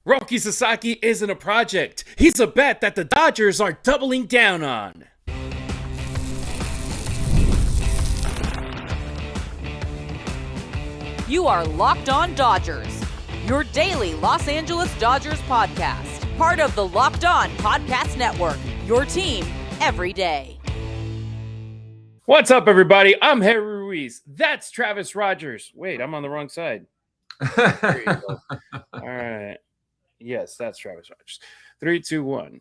Roki Sasaki isn't a project. He's a bet that the Dodgers are doubling down on. You are Locked On Dodgers, your daily Los Angeles Dodgers podcast. Part of the Locked On Podcast Network, your team every day. What's up, everybody? I'm Harry Ruiz. That's Travis Rodgers. Wait, I'm on the wrong side. There you go. All right. Yes, that's Travis Rodgers. 3, 2, 1.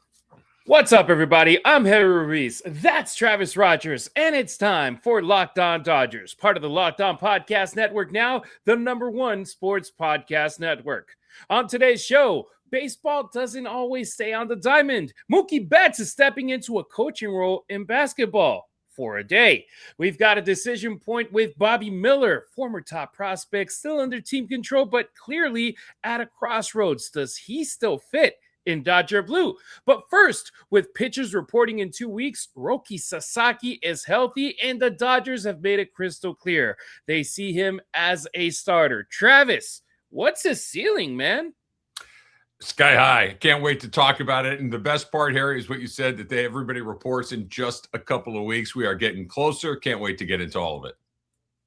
What's up, everybody? I'm Harry Ruiz. That's Travis Rodgers, and it's time for Locked On Dodgers, part of the Locked On Podcast Network, now the #1 sports podcast network. On today's show, baseball doesn't always stay on the diamond. Mookie Betts is stepping into a coaching role in basketball for a day. We've got a decision point with Bobby Miller, former top prospect, still under team control, but clearly at a crossroads. Does he still fit in Dodger blue? But first, with pitchers reporting in 2 weeks, Roki Sasaki is healthy, and the Dodgers have made it crystal clear they see him as a starter. Travis, what's his ceiling, man? Sky high. Can't wait to talk about it. And the best part, Harry, is what you said, that everybody reports in just a couple of weeks. We are getting closer. Can't wait to get into all of it.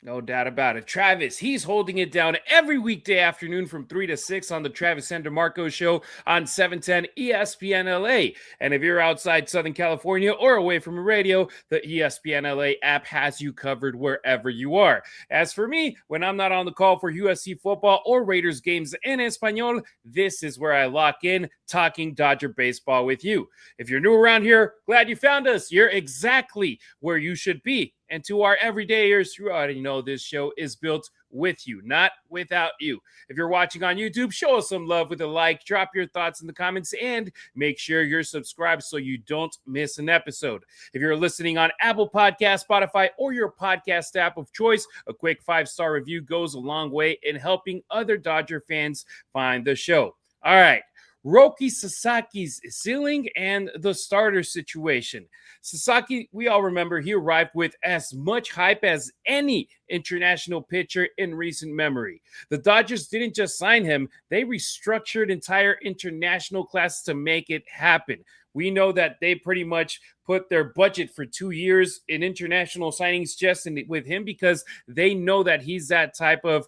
No doubt about it. Travis, he's holding it down every weekday afternoon from 3 to 6 on the Travis Sandermarco Show on 710 ESPN LA. And if you're outside Southern California or away from a radio, the ESPN LA app has you covered wherever you are. As for me, when I'm not on the call for USC football or Raiders games in Espanol, this is where I lock in talking Dodger baseball with you. If you're new around here, glad you found us. You're exactly where you should be. And to our everydayers, you already know this show is built with you, not without you. If you're watching on YouTube, show us some love with a like, drop your thoughts in the comments, and make sure you're subscribed so you don't miss an episode. If you're listening on Apple Podcasts, Spotify, or your podcast app of choice, a quick 5-star review goes a long way in helping other Dodger fans find the show. All right. Roki Sasaki's ceiling and the starter situation. Sasaki, we all remember, he arrived with as much hype as any international pitcher in recent memory. The Dodgers didn't just sign him, they restructured entire international classes to make it happen. We know that they pretty much put their budget for 2 years in international signings just with him because they know that he's that type of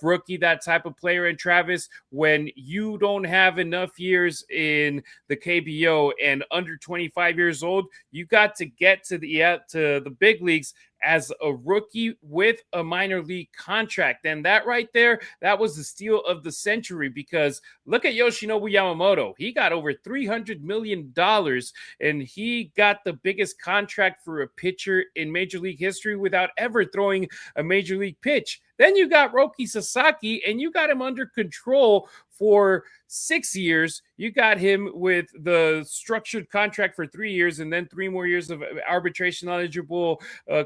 rookie, that type of player. And Travis, when you don't have enough years in the KBO and under 25 years old, you got to get to the big leagues as a rookie with a minor league contract. And that right there, that was the steal of the century, because look at Yoshinobu Yamamoto. He got over $300 million, and he got the biggest contract for a pitcher in Major League history without ever throwing a Major League pitch. Then you got Roki Sasaki, and you got him under control for 6 years. You got him with the structured contract for 3 years and then 3 more years of arbitration eligible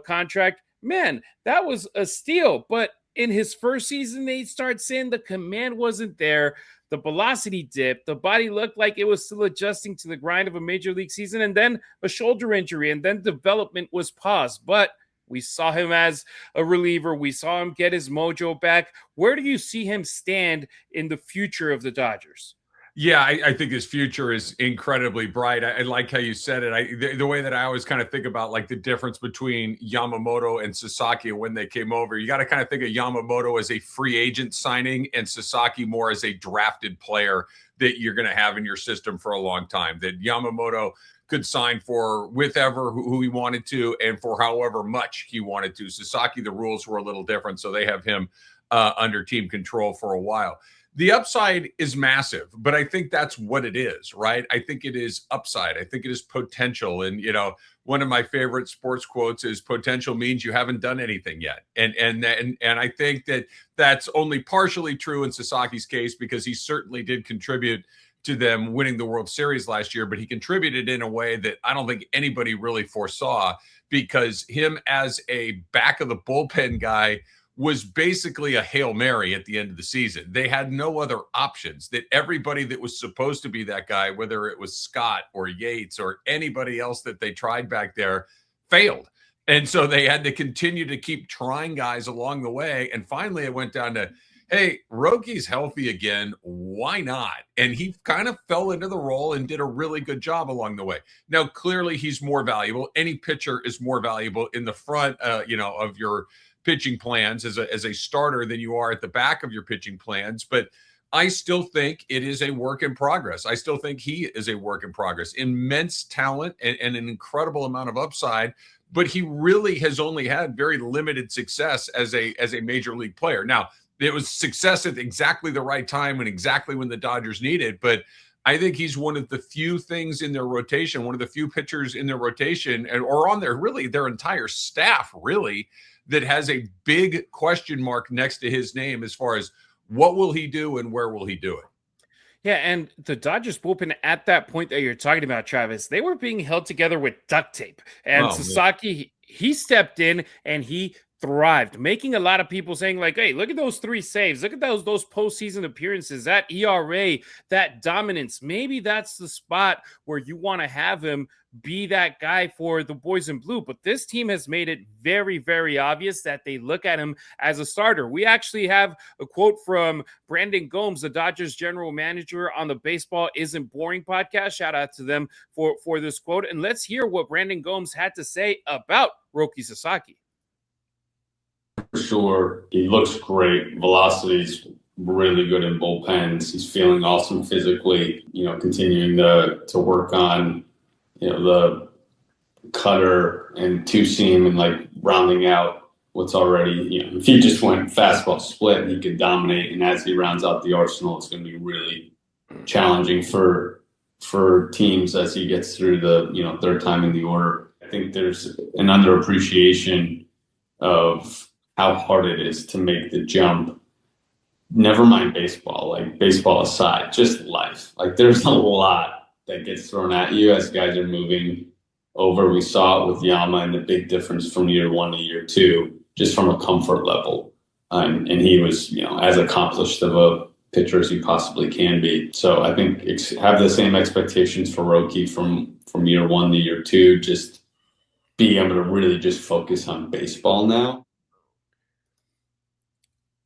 contract. Man, that was a steal. But in his first season, they start saying the command wasn't there. The velocity dipped. The body looked like it was still adjusting to the grind of a major league season, and then a shoulder injury, and then development was paused. But we saw him as a reliever. We saw him get his mojo back. Where do you see him stand in the future of the Dodgers? Yeah, I think his future is incredibly bright. I like how you said it. The way that I always kind of think about like the difference between Yamamoto and Sasaki when they came over, you got to kind of think of Yamamoto as a free agent signing and Sasaki more as a drafted player that you're going to have in your system for a long time. That Yamamoto could sign for whoever who he wanted to and for however much he wanted to. Sasaki, the rules were a little different, so they have him under team control for a while. The upside is massive, but I think that's what it is, right? I think it is upside. I think it is potential. And, you know, one of my favorite sports quotes is potential means you haven't done anything yet. And I think that that's only partially true in Sasaki's case, because he certainly did contribute to them winning the World Series last year, but he contributed in a way that I don't think anybody really foresaw, because him as a back of the bullpen guy was basically a Hail Mary at the end of the season. They had no other options. That everybody that was supposed to be that guy, whether it was Scott or Yates or anybody else that they tried back there, failed. And so they had to continue to keep trying guys along the way. And finally it went down to hey, Roki's healthy again. Why not? And he kind of fell into the role and did a really good job along the way. Now, clearly he's more valuable. Any pitcher is more valuable in the front, of your pitching plans as a starter than you are at the back of your pitching plans. But I still think it is a work in progress. I still think he is a work in progress. Immense talent and an incredible amount of upside, but he really has only had very limited success as a major league player. Now, it was success at exactly the right time and exactly when the Dodgers needed, but I think he's one of the few things in their rotation, one of the few pitchers in their rotation or on their entire staff, really, that has a big question mark next to his name as far as what will he do and where will he do it? Yeah, and the Dodgers bullpen at that point that you're talking about, Travis, they were being held together with duct tape. And Sasaki, he stepped in and he thrived, making a lot of people saying like, hey, look at those 3 saves. Look at those postseason appearances, that ERA, that dominance. Maybe that's the spot where you want to have him be that guy for the boys in blue. But this team has made it very, very obvious that they look at him as a starter. We actually have a quote from Brandon Gomes, the Dodgers general manager, on the Baseball Isn't Boring podcast. Shout out to them for this quote. And let's hear what Brandon Gomes had to say about Roki Sasaki. For sure, he looks great. Velocity's really good in bullpens. He's feeling awesome physically. Continuing to work on the cutter and two seam and like rounding out what's already. If he just went fastball split, he could dominate. And as he rounds out the arsenal, it's going to be really challenging for teams as he gets through the third time in the order. I think there's an underappreciation of how hard it is to make the jump. Never mind baseball, like baseball aside, just life. Like there's a lot that gets thrown at you as guys are moving over. We saw it with Yama and the big difference from year 1 to year 2, just from a comfort level. And he was, as accomplished of a pitcher as he possibly can be. So I think have the same expectations for Roki from year 1 to year 2, just be able to really just focus on baseball now.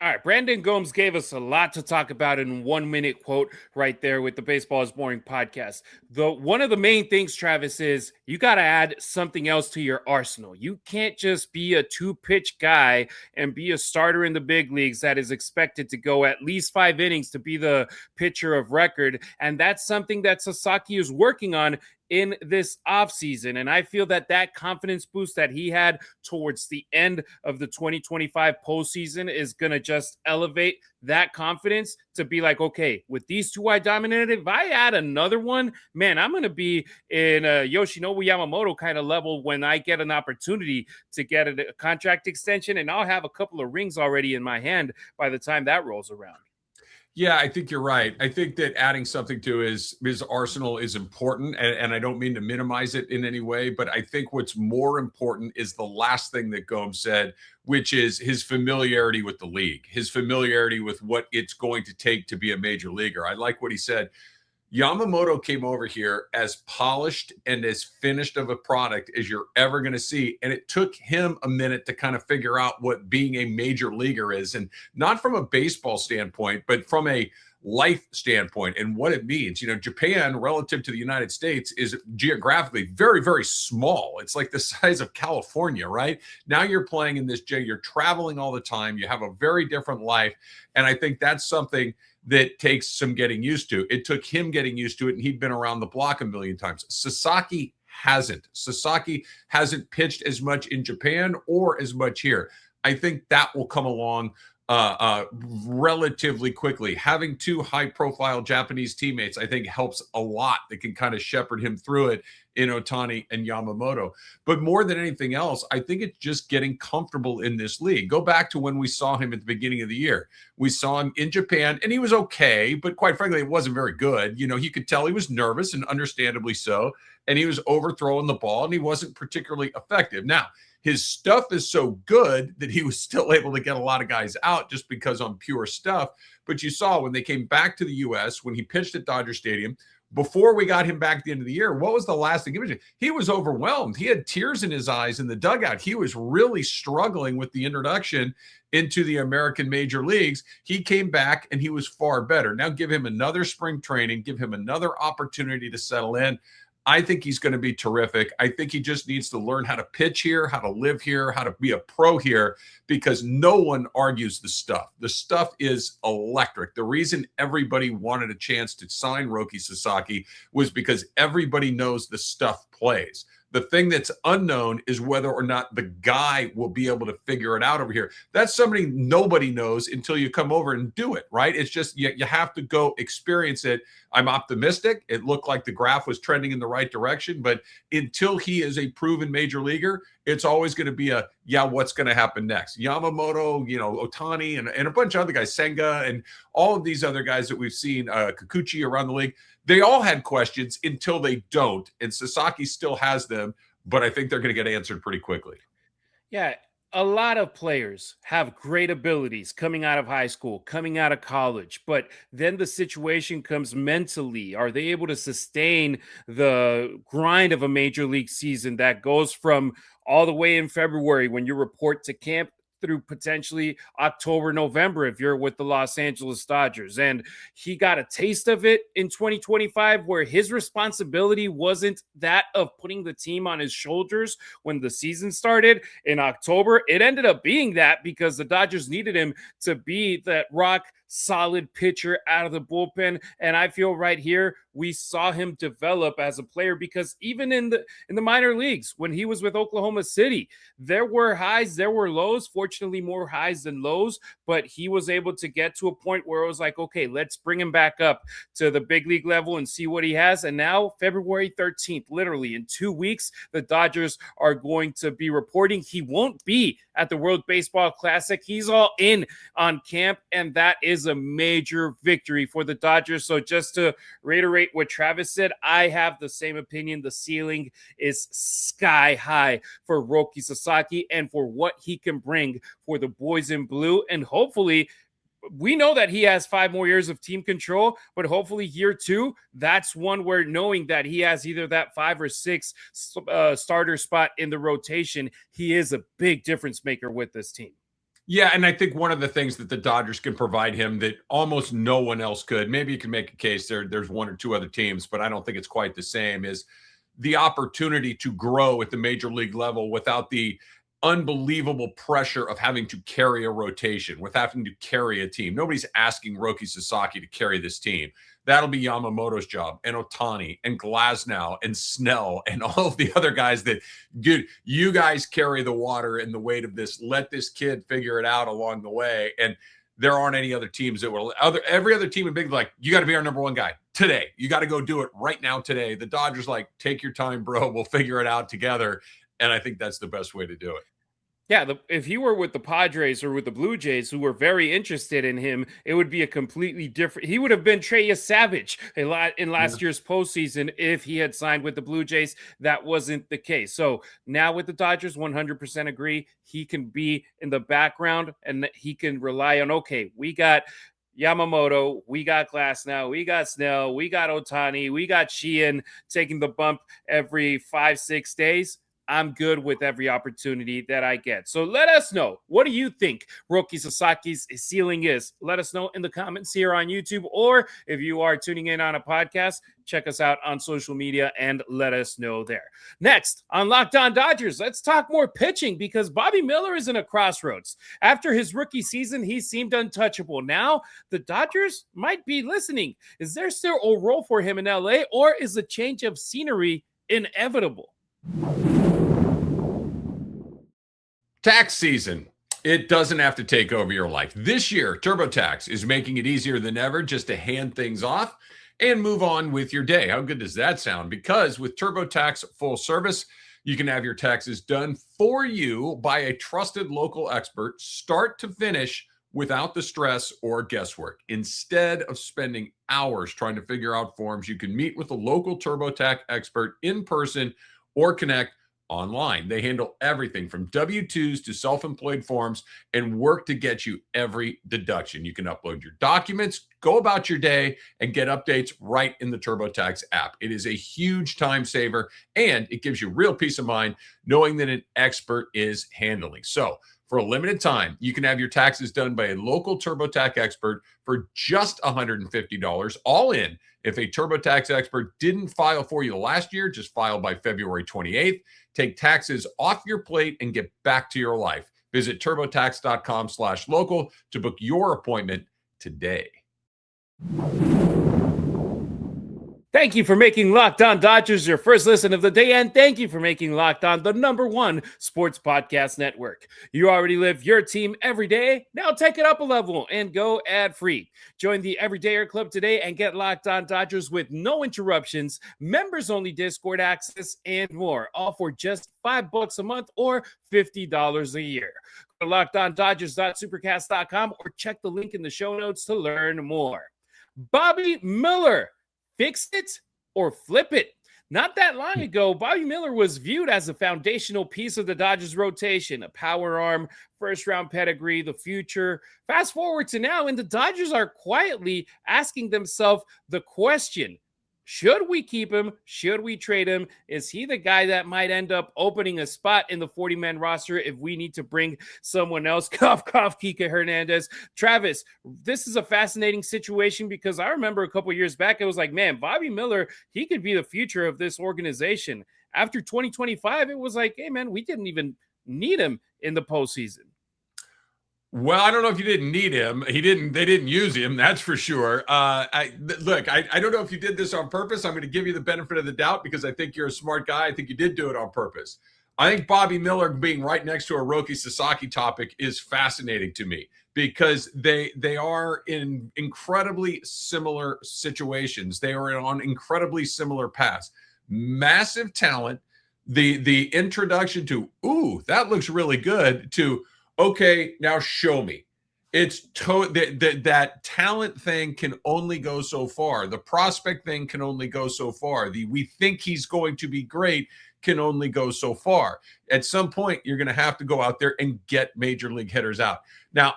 All right, Brandon Gomes gave us a lot to talk about in 1 minute quote right there with the Baseball is Boring podcast. One of the main things, Travis, is you got to add something else to your arsenal. You can't just be a 2-pitch guy and be a starter in the big leagues that is expected to go at least 5 innings to be the pitcher of record. And that's something that Sasaki is working on in this offseason. And I feel that confidence boost that he had towards the end of the 2025 postseason is going to just elevate that confidence to be like, okay, with these 2 I dominated, if I add another one, man, I'm going to be in a Yoshinobu Yamamoto kind of level when I get an opportunity to get a contract extension, and I'll have a couple of rings already in my hand by the time that rolls around. Yeah, I think you're right. I think that adding something to his arsenal is important, and I don't mean to minimize it in any way, but I think what's more important is the last thing that Gomes said, which is his familiarity with the league, his familiarity with what it's going to take to be a major leaguer. I like what he said. Yamamoto came over here as polished and as finished of a product as you're ever going to see. And it took him a minute to kind of figure out what being a major leaguer is. And not from a baseball standpoint, but from a life standpoint and what it means. Japan relative to the United States is geographically very, very small. It's like the size of California, right? Now you're playing in this, you're traveling all the time. You have a very different life. And I think that's something that takes some getting used to. It took him getting used to it, and he'd been around the block a million times. Sasaki hasn't. Sasaki hasn't pitched as much in Japan or as much here. I think that will come along relatively quickly. Having 2 high-profile Japanese teammates, I think, helps a lot. That can kind of shepherd him through it in Ohtani and Yamamoto. But more than anything else, I think it's just getting comfortable in this league. Go back to when we saw him at the beginning of the year. We saw him in Japan, and he was okay, but quite frankly, it wasn't very good. You could tell he was nervous, and understandably so, and he was overthrowing the ball, and he wasn't particularly effective. Now, his stuff is so good that he was still able to get a lot of guys out just because on pure stuff. But you saw when they came back to the U.S., when he pitched at Dodger Stadium, before we got him back at the end of the year, what was the last thing? He was overwhelmed. He had tears in his eyes in the dugout. He was really struggling with the introduction into the American major leagues. He came back and he was far better. Now give him another spring training, give him another opportunity to settle in. I think he's going to be terrific. I think he just needs to learn how to pitch here, how to live here, how to be a pro here, because no one argues the stuff. The stuff is electric. The reason everybody wanted a chance to sign Roki Sasaki was because everybody knows the stuff plays. The thing that's unknown is whether or not the guy will be able to figure it out over here. That's somebody nobody knows until you come over and do it, right? It's just you have to go experience it. I'm optimistic. It looked like the graph was trending in the right direction, but until he is a proven major leaguer, it's always going to be what's going to happen next? Yamamoto, Ohtani, and a bunch of other guys, Senga, and all of these other guys that we've seen, Kikuchi around the league. They all had questions until they don't, and Sasaki still has them, but I think they're going to get answered pretty quickly. Yeah, a lot of players have great abilities coming out of high school, coming out of college, but then the situation comes mentally. Are they able to sustain the grind of a major league season that goes from all the way in February when you report to camp through potentially October, November, if you're with the Los Angeles Dodgers? And he got a taste of it in 2025, where his responsibility wasn't that of putting the team on his shoulders when the season started in October. It ended up being that because the Dodgers needed him to be that rock solid pitcher out of the bullpen. And I feel right here, we saw him develop as a player, because even in the minor leagues, when he was with Oklahoma City, there were highs, there were lows, fortunately more highs than lows, but he was able to get to a point where it was like, okay, let's bring him back up to the big league level and see what he has. And now February 13th, literally in 2 weeks, the Dodgers are going to be reporting he won't be at the World Baseball Classic. He's all in on camp, and that is a major victory for the Dodgers. So just to reiterate what Travis said, I have the same opinion. The ceiling is sky high for Roki Sasaki and for what he can bring for the boys in blue. And hopefully, we know that he has 5 more years of team control, but hopefully year 2, that's one where knowing that he has either that 5 or 6 starter spot in the rotation, he is a big difference maker with this team. Yeah, and I think one of the things that the Dodgers can provide him that almost no one else could, maybe you can make a case there's 1 or 2 other teams, but I don't think it's quite the same, is the opportunity to grow at the major league level without the unbelievable pressure of having to carry a rotation, with having to carry a team. Nobody's asking Roki Sasaki to carry this team. That'll be Yamamoto's job, and Ohtani, and Glasnow, and Snell, and all of the other guys that, dude, you guys carry the water and the weight of this. Let this kid figure it out along the way. And there aren't any other teams that will. Every other team in big, like, you got to be our number 1 guy today. You got to go do it right now today. The Dodgers, like, take your time, bro. We'll figure it out together. And I think that's the best way to do it. Yeah, if he were with the Padres or with the Blue Jays, who were very interested in him, it would be a completely different. He would have been Trey Savage in last year's postseason if he had signed with the Blue Jays. That wasn't the case. So now with the Dodgers, 100% agree. He can be in the background and he can rely on, okay, we got Yamamoto, we got Glasnow, we got Snell, we got Ohtani, we got Sheehan taking the bump every 5-6 days. I'm good with every opportunity that I get. So let us know. What do you think Roki Sasaki's ceiling is? Let us know in the comments here on YouTube, or if you are tuning in on a podcast, check us out on social media and let us know there. Next on Locked On Dodgers, let's talk more pitching, because Bobby Miller is in a crossroads. After his rookie season, he seemed untouchable. Now the Dodgers might be listening. Is there still a role for him in LA, or is a change of scenery inevitable? Tax season. It doesn't have to take over your life. This year, TurboTax is making it easier than ever just to hand things off and move on with your day. How good does that sound? Because with TurboTax Full Service, you can have your taxes done for you by a trusted local expert, start to finish, without the stress or guesswork. Instead of spending hours trying to figure out forms, you can meet with a local TurboTax expert in person or connect online. They handle everything from W-2s to self-employed forms and work to get you every deduction. You can upload your documents, go about your day, and get updates right in the TurboTax app. It is a huge time saver, and it gives you real peace of mind knowing that an expert is handling. So for a limited time, you can have your taxes done by a local TurboTax expert for just $150 all in. If a TurboTax expert didn't file for you last year, just file by February 28th. Take taxes off your plate and get back to your life. Visit turbotax.com/local to book your appointment today. Thank you for making Locked On Dodgers your first listen of the day, and thank you for making Locked On the #1 sports podcast network. You already live your team every day. Now take it up a level and go ad-free. Join the Everydayer Club today and get Locked On Dodgers with no interruptions, members-only Discord access, and more, all for just $5 a month or $50 a year. Go to LockedOnDodgers.supercast.com or check the link in the show notes to learn more. Bobby Miller. Fix it or flip it. Not that long ago, Bobby Miller was viewed as a foundational piece of the Dodgers rotation, a power arm, first-round pedigree, the future. Fast forward to now, and the Dodgers are quietly asking themselves the question, should we keep him? Should we trade him? Is he the guy that might end up opening a spot in the 40-man roster if we need to bring someone else? Cough, cough, Kike Hernandez. Travis, this is a fascinating situation because I remember a couple years back, it was like, man, Bobby Miller, he could be the future of this organization. After 2025, it was like, hey, man, we didn't even need him in the postseason. Well, I don't know if you didn't need him. They didn't use him. That's for sure. I don't know if you did this on purpose. I'm going to give you the benefit of the doubt because I think you're a smart guy. I think you did do it on purpose. I think Bobby Miller being right next to a Roki Sasaki topic is fascinating to me because they are in incredibly similar situations. They are on incredibly similar paths. Massive talent. The introduction to, ooh, that looks really good, to, okay, now show me. It's that talent thing can only go so far. The prospect thing can only go so far. We think he's going to be great can only go so far. At some point, you're going to have to go out there and get major league hitters out. Now,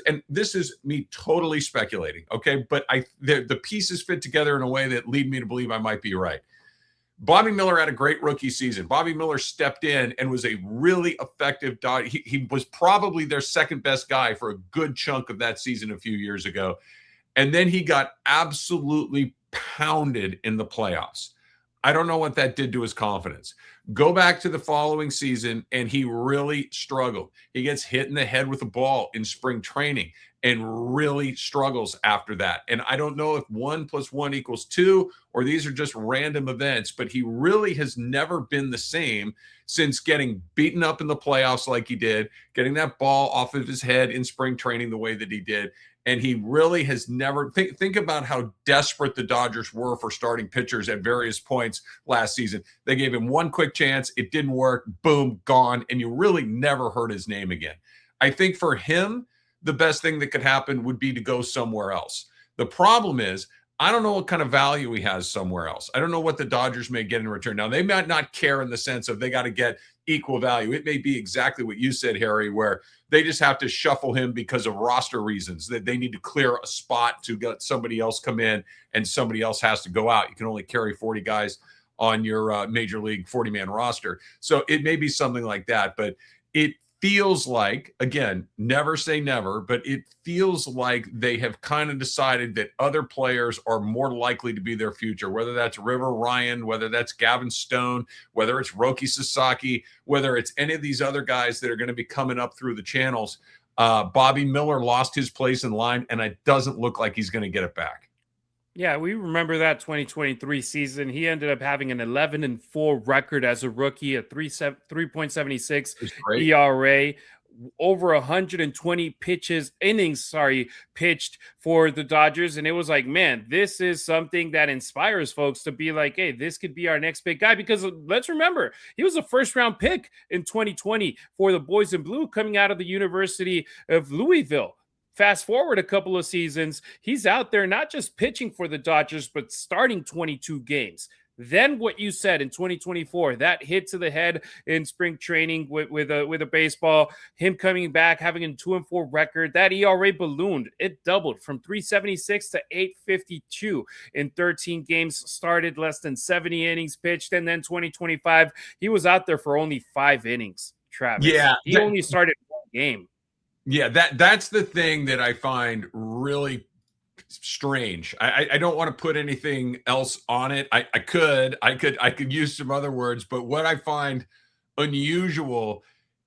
and this is me totally speculating, okay? But the pieces fit together in a way that lead me to believe I might be right. Bobby Miller had a great rookie season. Bobby Miller stepped in and was a really effective dog. He was probably their second best guy for a good chunk of that season a few years ago. And then he got absolutely pounded in the playoffs. I don't know what that did to his confidence. Go back to the following season, and he really struggled. He gets hit in the head with a ball in spring training and really struggles after that. And I don't know if 1 + 1 = 2 or these are just random events, but he really has never been the same since getting beaten up in the playoffs like he did, getting that ball off of his head in spring training the way that he did. And he really has never think about how desperate the Dodgers were for starting pitchers at various points last season. They gave him one quick chance. It didn't work. Boom, gone. And you really never heard his name again. I think for him, the best thing that could happen would be to go somewhere else. The problem is, I don't know what kind of value he has somewhere else. I don't know what the Dodgers may get in return. Now, they might not care in the sense of they got to get equal value. It may be exactly what you said, Harry, where they just have to shuffle him because of roster reasons, that they need to clear a spot to get somebody else come in and somebody else has to go out. You can only carry 40 guys on your major league 40-man roster. So it may be something like that, but it feels like, again, never say never, but it feels like they have kind of decided that other players are more likely to be their future, whether that's River Ryan, whether that's Gavin Stone, whether it's Roki Sasaki, whether it's any of these other guys that are going to be coming up through the channels. Bobby Miller lost his place in line, and it doesn't look like he's going to get it back. Yeah, we remember that 2023 season. He ended up having an 11-4 record as a rookie, a 3.76 ERA, over 120 innings pitched for the Dodgers. And it was like, man, this is something that inspires folks to be like, hey, this could be our next big guy. Because let's remember, he was a first-round pick in 2020 for the Boys in Blue coming out of the University of Louisville. Fast forward a couple of seasons, he's out there not just pitching for the Dodgers, but starting 22 games. Then what you said in 2024, that hit to the head in spring training with a baseball, him coming back, having a 2-4 record, that ERA ballooned. It doubled from 376 to 852 in 13 games, started less than 70 innings pitched. And then 2025, he was out there for only 5 innings, Travis. Yeah. He only started 1 game. Yeah, that's the thing that I find really strange. I don't want to put anything else on it. I could use some other words, but what I find unusual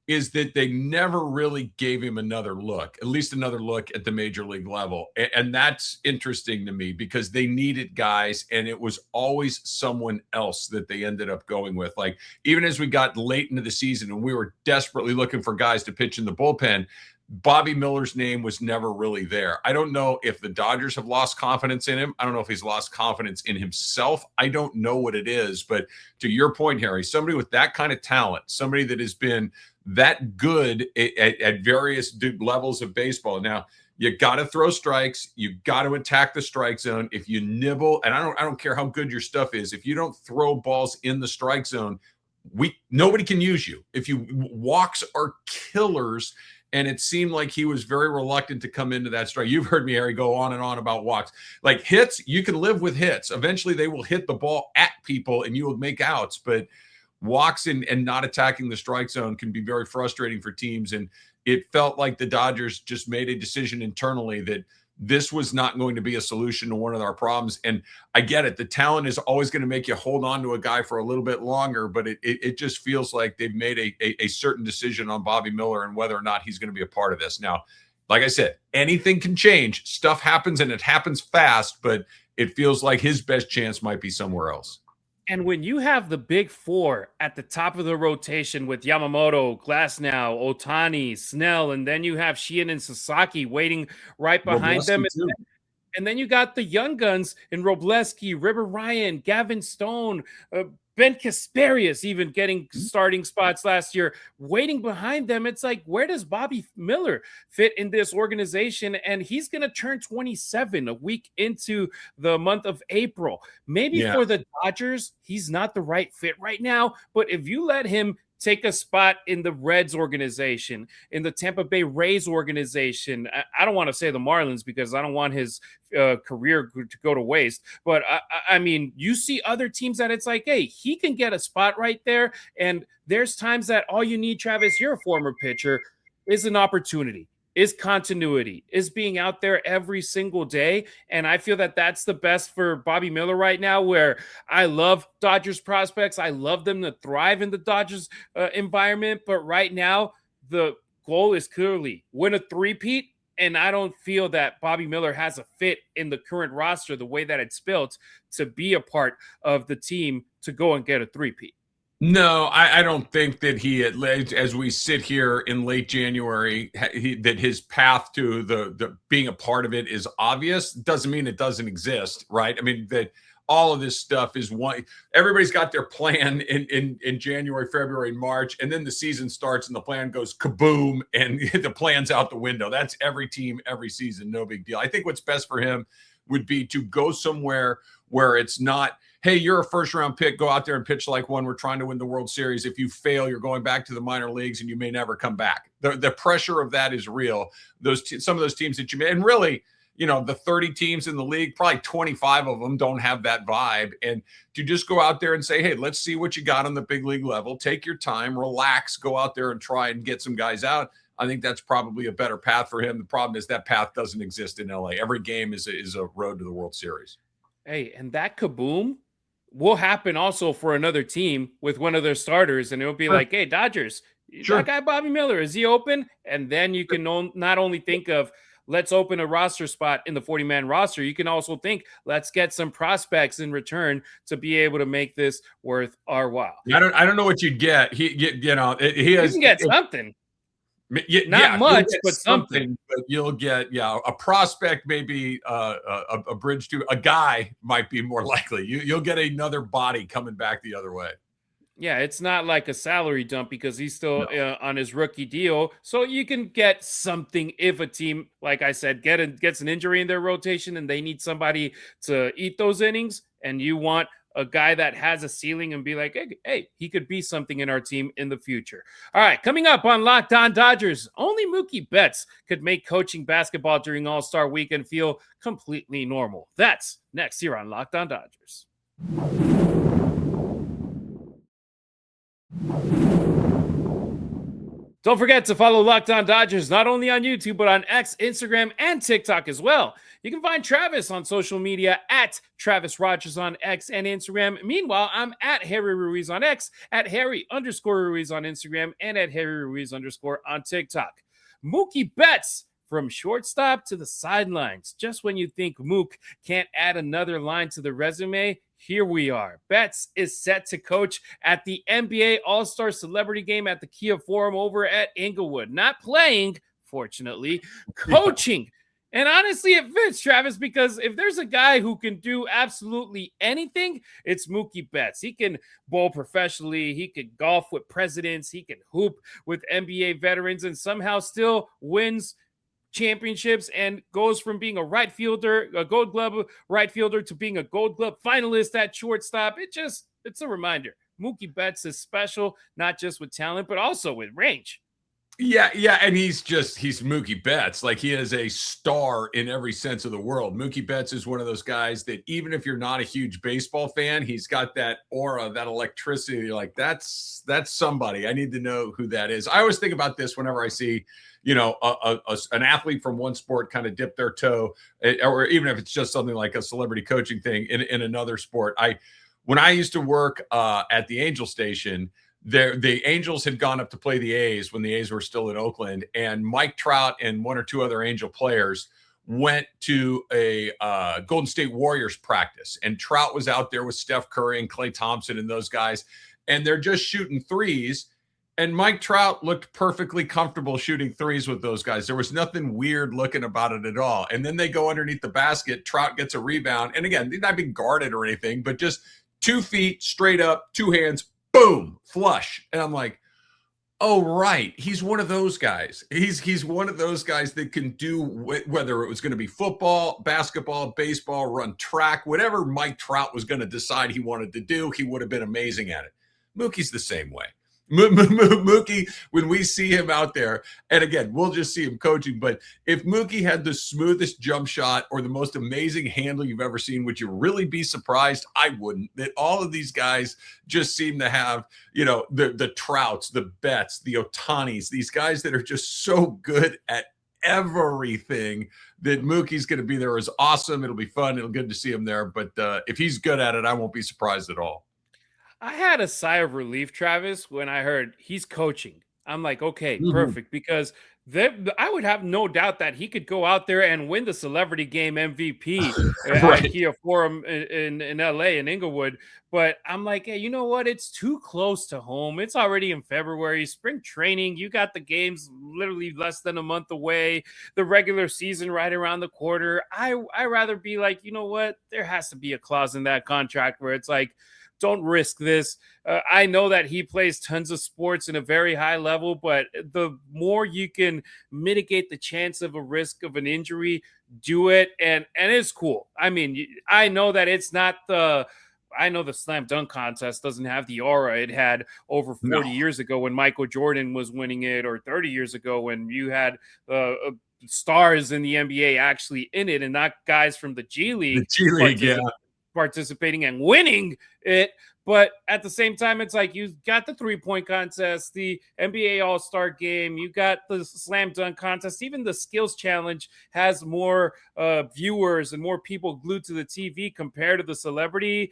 is that they never really gave him another look, at least another look at the major league level. And that's interesting to me because they needed guys and it was always someone else that they ended up going with. Like even as we got late into the season and we were desperately looking for guys to pitch in the bullpen, Bobby Miller's name was never really there. I don't know if the Dodgers have lost confidence in him. I don't know if he's lost confidence in himself. I don't know what it is. But to your point, Harry, somebody with that kind of talent, somebody that has been that good at various levels of baseball. Now, you got to throw strikes. You got to attack the strike zone. If you nibble, and I don't care how good your stuff is, if you don't throw balls in the strike zone, nobody can use you. If you walks are killers. And it seemed like he was very reluctant to come into that strike. You've heard me, Harry, go on and on about walks. Like hits, you can live with hits. Eventually, they will hit the ball at people and you will make outs. But walks and not attacking the strike zone can be very frustrating for teams. And it felt like the Dodgers just made a decision internally that this was not going to be a solution to one of our problems. And I get it. The talent is always going to make you hold on to a guy for a little bit longer, but it just feels like they've made a certain decision on Bobby Miller and whether or not he's going to be a part of this. Now, like I said, anything can change. Stuff happens and it happens fast, but it feels like his best chance might be somewhere else. And when you have the big 4 at the top of the rotation with Yamamoto, Glasnow, Ohtani, Snell, and then you have Sheehan and Sasaki waiting right behind them. And then you got the young guns in Robleski, River Ryan, Gavin Stone, Ben Kasparius even getting starting spots last year, waiting behind them. It's like, where does Bobby Miller fit in this organization? And he's going to turn 27 a week into the month of April. Maybe for the Dodgers, he's not the right fit right now. But if you let him take a spot in the Reds organization, in the Tampa Bay Rays organization. I don't want to say the Marlins because I don't want his career to go to waste. But I mean, you see other teams that it's like, hey, he can get a spot right there. And there's times that all you need, Travis, you're a former pitcher, is an opportunity, is continuity, is being out there every single day. And I feel that that's the best for Bobby Miller right now, where I love Dodgers prospects. I love them to thrive in the Dodgers environment. But right now, the goal is clearly win a three-peat. And I don't feel that Bobby Miller has a fit in the current roster, the way that it's built, to be a part of the team to go and get a three-peat. No, I don't think that as we sit here in late January, that his path to the being a part of it is obvious. Doesn't mean it doesn't exist, right? I mean, that all of this stuff is one. Everybody's got their plan in January, February, March, and then the season starts and the plan goes kaboom, and the plan's out the window. That's every team, every season, no big deal. I think what's best for him would be to go somewhere where it's not, hey, you're a first-round pick, go out there and pitch like one. We're trying to win the World Series. If you fail, you're going back to the minor leagues and you may never come back. The pressure of that is real. Some of those teams that you may, and really, you know, the 30 teams in the league, probably 25 of them don't have that vibe. And to just go out there and say, hey, let's see what you got on the big league level. Take your time, relax, go out there and try and get some guys out. I think that's probably a better path for him. The problem is that path doesn't exist in LA. Every game is a road to the World Series. Hey, and that kaboom will happen also for another team with one of their starters. And it'll be like, hey, Dodgers, that guy Bobby Miller, is he open? And then you can not only think of, let's open a roster spot in the 40-man roster. You can also think, let's get some prospects in return to be able to make this worth our while. I don't know what you'd get. You can get something. Not much, but something. But you'll get, a prospect, maybe a bridge to a guy might be more likely. You'll get another body coming back the other way. Yeah, it's not like a salary dump because he's still on his rookie deal. So you can get something if a team, like I said, gets an injury in their rotation and they need somebody to eat those innings, and you want a guy that has a ceiling and be like, hey, he could be something in our team in the future. All right, coming up on Locked On Dodgers, only Mookie Betts could make coaching basketball during All-Star Weekend feel completely normal. That's next here on Locked On Dodgers. Don't forget to follow Locked On Dodgers not only on YouTube, but on X, Instagram, and TikTok as well. You can find Travis on social media at Travis Rodgers on X and Instagram. Meanwhile, I'm at Harry Ruiz on X, at Harry_Ruiz on Instagram, and at Harry Ruiz_ on TikTok. Mookie Betts from shortstop to the sidelines. Just when you think Mook can't add another line to the resume, here we are. Betts is set to coach at the NBA All-Star Celebrity Game at the Kia Forum over at Inglewood. Not playing, fortunately, coaching. And honestly, it fits, Travis, because if there's a guy who can do absolutely anything, it's Mookie Betts. He can bowl professionally. He can golf with presidents. He can hoop with NBA veterans and somehow still wins championships and goes from being a right fielder, a Gold Glove right fielder, to being a Gold Glove finalist at shortstop. It's a reminder. Mookie Betts is special, not just with talent, but also with range. Yeah, and he's Mookie Betts. Like, he is a star in every sense of the world. Mookie Betts is one of those guys that even if you're not a huge baseball fan, he's got that aura, that electricity. You're like, that's somebody. I need to know who that is. I always think about this whenever I see, an athlete from one sport kind of dip their toe, or even if it's just something like a celebrity coaching thing in another sport. When I used to work at the Angel station, the Angels had gone up to play the A's when the A's were still in Oakland, and Mike Trout and one or two other Angel players went to a Golden State Warriors practice, and Trout was out there with Steph Curry and Klay Thompson and those guys, and they're just shooting threes, and Mike Trout looked perfectly comfortable shooting threes with those guys. There was nothing weird looking about it at all. And then they go underneath the basket, Trout gets a rebound, and again, they're not being guarded or anything, but just 2 feet straight up, two hands, boom, flush. And I'm like, oh, right. He's one of those guys. He's one of those guys that can do, whether it was going to be football, basketball, baseball, run track, whatever Mike Trout was going to decide he wanted to do, he would have been amazing at it. Mookie's the same way. Mookie, when we see him out there, and again, we'll just see him coaching, but if Mookie had the smoothest jump shot or the most amazing handle you've ever seen, would you really be surprised? I wouldn't. That all of these guys just seem to have, the Trouts, the Betts, the Ohtanis, these guys that are just so good at everything that Mookie's going to be there is awesome. It'll be fun. It'll be good to see him there. But if he's good at it, I won't be surprised at all. I had a sigh of relief, Travis, when I heard he's coaching. I'm like, okay, perfect, because I would have no doubt that he could go out there and win the Celebrity Game MVP at Kia Forum in LA, in Inglewood. But I'm like, hey, you know what? It's too close to home. It's already in February, spring training. You got the games literally less than a month away, the regular season right around the corner. I rather be like, you know what? There has to be a clause in that contract where it's like, don't risk this. I know that he plays tons of sports in a very high level, but the more you can mitigate the chance of a risk of an injury, do it. And it's cool. I mean, I know that it's not the slam dunk contest doesn't have the aura it had over 40 years ago when Michael Jordan was winning it, or 30 years ago when you had stars in the NBA actually in it and not guys from the G League. Participating and winning it. But at the same time, it's like you got the 3-point contest, the NBA All-Star Game, you got the slam dunk contest, even the skills challenge has more viewers and more people glued to the TV compared to the celebrity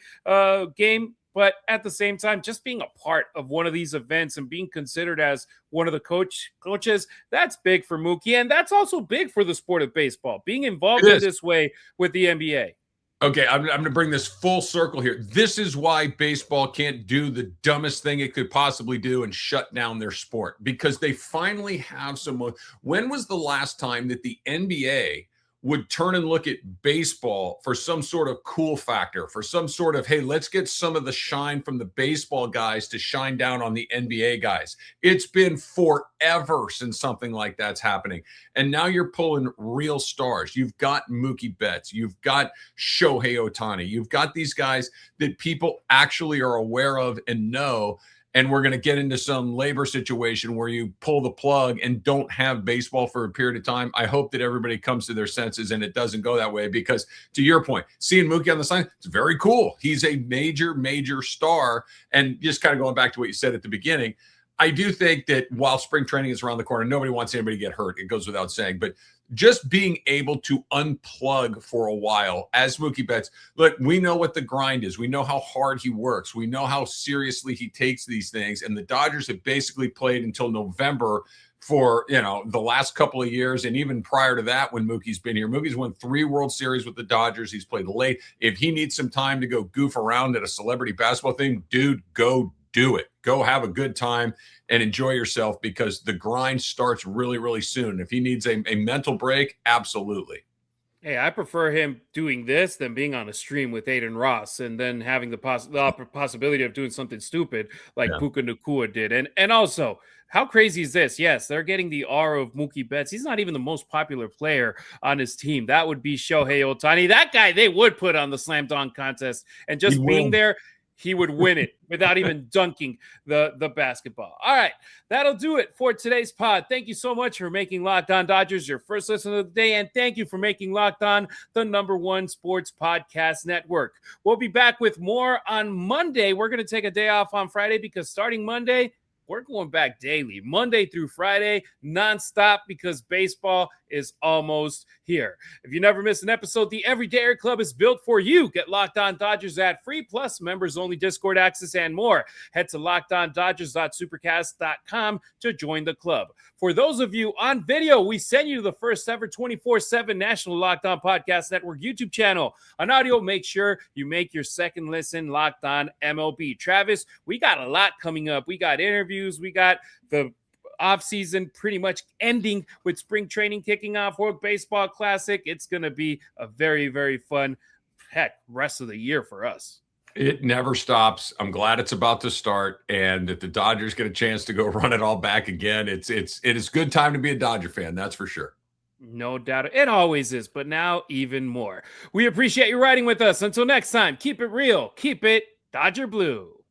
game. But at the same time, just being a part of one of these events and being considered as one of the coaches, that's big for Mookie. And that's also big for the sport of baseball, being involved in this way with the NBA. Okay, I'm going to bring this full circle here. This is why baseball can't do the dumbest thing it could possibly do and shut down their sport, because they finally have someone. When was the last time that the NBA would turn and look at baseball for some sort of cool factor, for some sort of, hey, let's get some of the shine from the baseball guys to shine down on the NBA guys. It's been forever since something like that's happening. And now you're pulling real stars. You've got Mookie Betts. You've got Shohei Ohtani. You've got these guys that people actually are aware of and know. And we're going to get into some labor situation where you pull the plug and don't have baseball for a period of time. I hope that everybody comes to their senses and it doesn't go that way, because to your point, seeing Mookie on the sign, it's very cool. He's a major, major star. And just kind of going back to what you said at the beginning, I do think that while spring training is around the corner, nobody wants anybody to get hurt. It goes without saying, but just being able to unplug for a while as Mookie Betts, look, we know what the grind is. We know how hard he works. We know how seriously he takes these things. And the Dodgers have basically played until November for, the last couple of years. And even prior to that, when Mookie's been here, Mookie's won 3 World Series with the Dodgers. He's played late. If he needs some time to go goof around at a celebrity basketball thing, dude, go do it. Go have a good time and enjoy yourself, because the grind starts really, really soon. If he needs a mental break, absolutely. Hey, I prefer him doing this than being on a stream with Aiden Ross and then having the possibility of doing something stupid like Puka Nacua did. And also, how crazy is this? Yes, they're getting the R of Mookie Betts. He's not even the most popular player on his team. That would be Shohei Ohtani. That guy they would put on the slam dunk contest, and just being there, he would win it without even dunking the basketball. All right, that'll do it for today's pod. Thank you so much for making Locked On Dodgers your first listen of the day, and thank you for making Locked On the #1 sports podcast network. We'll be back with more on Monday. We're going to take a day off on Friday because starting Monday, we're going back daily, Monday through Friday, nonstop, because baseball is almost here. If you never miss an episode, the Everyday Air Club is built for you. Get Locked On Dodgers at free, plus members-only Discord access and more. Head to LockedOnDodgers.supercast.com to join the club. For those of you on video, we send you to the first ever 24/7 National Locked On Podcast Network YouTube channel. On audio, make sure you make your second listen Locked On MLB. Travis, we got a lot coming up. We got interviews. We got the offseason pretty much ending with spring training kicking off, World Baseball Classic. It's going to be a very, very fun, rest of the year for us. It never stops. I'm glad it's about to start and that the Dodgers get a chance to go run it all back again. It is good time to be a Dodger fan. That's for sure. No doubt. It always is, but now even more. We appreciate you riding with us. Until next time, keep it real. Keep it Dodger Blue.